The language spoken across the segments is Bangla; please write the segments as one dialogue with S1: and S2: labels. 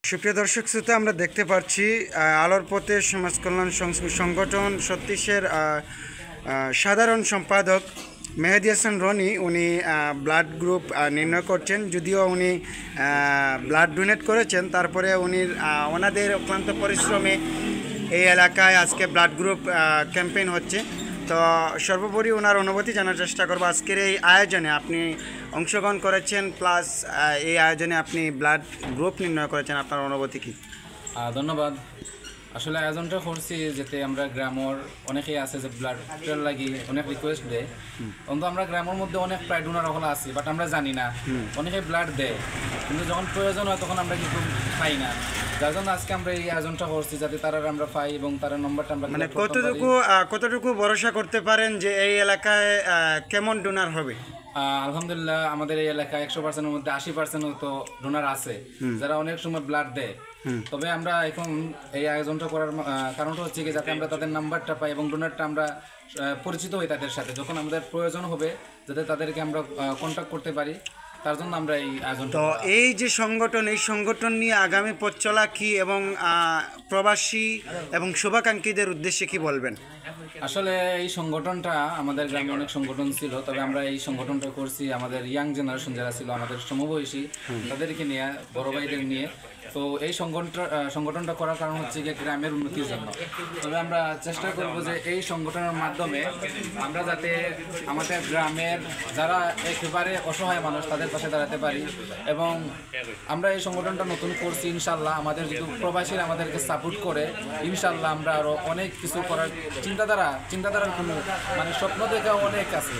S1: সুপ্রিয় দর্শক শ্রোতা, আমরা দেখতে পাচ্ছি আলোর পথে সমাজ কল্যাণ সংগঠন সতীশের সাধারণ সম্পাদক মেহেদি হাসান রনি উনি ব্লাড গ্রুপ নির্ণয় করছেন। যদিও উনি ব্লাড ডোনেট করেছেন, তারপরে ওনাদের অক্লান্ত পরিশ্রমে এই এলাকায় আজকে ব্লাড গ্রুপ ক্যাম্পেইন হচ্ছে। তো সর্বোপরি ওনার অনুভূতি জানার চেষ্টা করবো। আজকের এই আয়োজনে আপনি অংশগ্রহণ করেছেন, প্লাস এই আয়োজনে আপনি ব্লাড গ্রুপ নির্ণয় করেছেন, আপনার অনুভূতি কী?
S2: ধন্যবাদ। আসলে আয়োজনটা করছি যাতে আমরা গ্রামের অনেকেই আছে যে ব্লাড লাগি অনেক রিকোয়েস্ট দেয়, কিন্তু আমরা গ্রামের মধ্যে অনেক প্রায় ডোনার ওখানে আছি, বাট আমরা জানি না অনেকে ব্লাড দেয়, কিন্তু যখন প্রয়োজন হয় তখন আমরা কিন্তু পাই না। যার জন্য আজকে আমরা এই আয়োজনটা করছি যাতে তারা আমরা পাই এবং তার নম্বরটা আমরা
S1: মানে কতটুকু ভরসা করতে পারেন যে এই এলাকায় কেমন ডোনার হবে?
S2: আলহামদুলিল্লাহ, আমাদের এই এলাকায় 100%-এর মধ্যে 80% তো ডোনার আছে যারা অনেক সময় ব্লাড দেয়। তবে আমরা এখন এই আয়োজনটা করার কারণটা হচ্ছে কি যাতে আমরা তাদের নাম্বারটা পাই এবং ডোনারটা আমরা পরিচিত হই তাদের সাথে, যখন আমাদের প্রয়োজন হবে যাতে তাদেরকে আমরা কন্ট্যাক্ট করতে পারি, তার জন্য আমরা এই আয়োজন।
S1: তো এই যে সংগঠন নিয়ে আগামী পথ চলা কি এবং প্রবাসী এবং শুভাকাঙ্ক্ষীদের উদ্দেশ্যে কি বলবেন?
S2: আসলে এই সংগঠনটা আমাদের গ্রামে অনেক সংগঠন ছিল, তবে আমরা এই সংগঠনটা করছি আমাদের ইয়াং জেনারেশন যারা ছিল আমাদের সমবয়সী তাদেরকে নিয়ে, বড় ভাইদের নিয়ে। তো এই সংগঠনটা করার কারণ হচ্ছে যে গ্রামের উন্নতির জন্য। তবে আমরা চেষ্টা করব যে এই সংগঠনের মাধ্যমে আমরা যাতে আমাদের গ্রামের যারা একেবারে অসহায় মানুষ তাদের পাশে দাঁড়াতে পারি। এবং আমরা এই সংগঠনটা নতুন করছি, ইনশাল্লাহ আমাদের যদি প্রবাসীরা আমাদেরকে সাপোর্ট করে, ইনশাল্লাহ আমরা আরও অনেক কিছু করার চিন্তাধারার কোনো মানে স্বপ্ন দেখা অনেক আছে,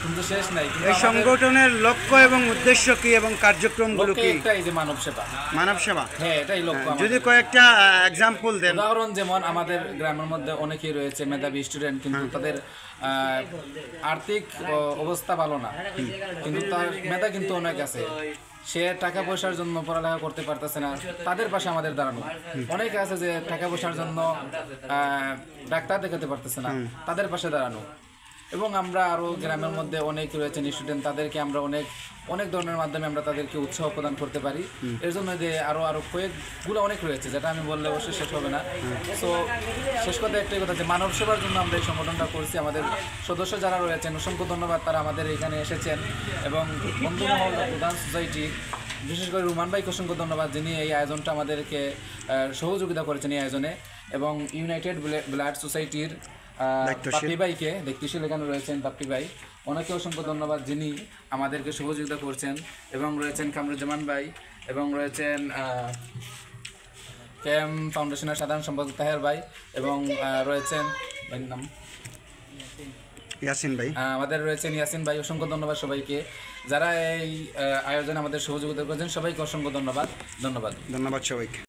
S2: কিন্তু শেষ নাই।
S1: এই সংগঠনের লক্ষ্য এবং উদ্দেশ্য কি এবং কার্যক্রমগুলো কি?
S2: এটাই যে মানব সেবা। হ্যাঁ, এটাই লক্ষ্য।
S1: যদি কয়েকটা এক্সাম্পল দেন।
S2: উদাহরণ যেমন আমাদের গ্রামের মধ্যে অনেকেই রয়েছে মেধাবী স্টুডেন্ট, কিন্তু তাদের আর্থিক অবস্থা ভালো না, কিন্তু তার মেধা কিন্তু অনেক আছে, সে টাকা পয়সার জন্য পড়ালেখা করতে পারতেছে না, তাদের পাশে আমাদের দাঁড়ানো। অনেকে আছে যে টাকা পয়সার জন্য ডাক্তার দেখাতে পারতেছে না, তাদের পাশে দাঁড়ানো। এবং আমরা আরও গ্রামের মধ্যে অনেক রয়েছেন স্টুডেন্ট, তাদেরকে আমরা অনেক ধরনের মাধ্যমে আমরা তাদেরকে উৎসাহ প্রদান করতে পারি। এর জন্য যে আরও কয়েকগুলো অনেক রয়েছে যেটা আমি বললে অবশ্যই শেষ হবে না। সো শেষ কথা একটাই কথা যে মানব সেবার জন্য আমরা এই সংগঠনটা করছি। আমাদের সদস্য যারা রয়েছেন অসংখ্য ধন্যবাদ, তারা আমাদের এখানে এসেছেন। এবং বন্ধুমহল প্রধান সোসাইটি বিশেষ করে রুমান ভাইকে অসংখ্য ধন্যবাদ, যিনি এই আয়োজনটা আমাদেরকে সহযোগিতা করেছেন এই আয়োজনে। এবং ইউনাইটেড ব্লাড সোসাইটির বাপ্পি ভাইকে, দায়িত্বশীল এখানে রয়েছেন বাপ্পি ভাই, ওনাকে অসংখ্য ধন্যবাদ যিনি আমাদেরকে সহযোগিতা করছেন। এবং রয়েছেন কামরুজ্জামান ভাই, এবং রয়েছেন কেএম ফাউন্ডেশনের সাধারণ সম্পাদক তাহের ভাই, এবং রয়েছেন ভাইয়ের নাম
S1: ইয়াসিন ভাই,
S2: আমাদের রয়েছেন ইয়াসিন ভাই। অসংখ্য ধন্যবাদ সবাইকে যারা এই আয়োজনে আমাদের সহযোগিতা করেছেন, সবাইকে অসংখ্য ধন্যবাদ সবাইকে।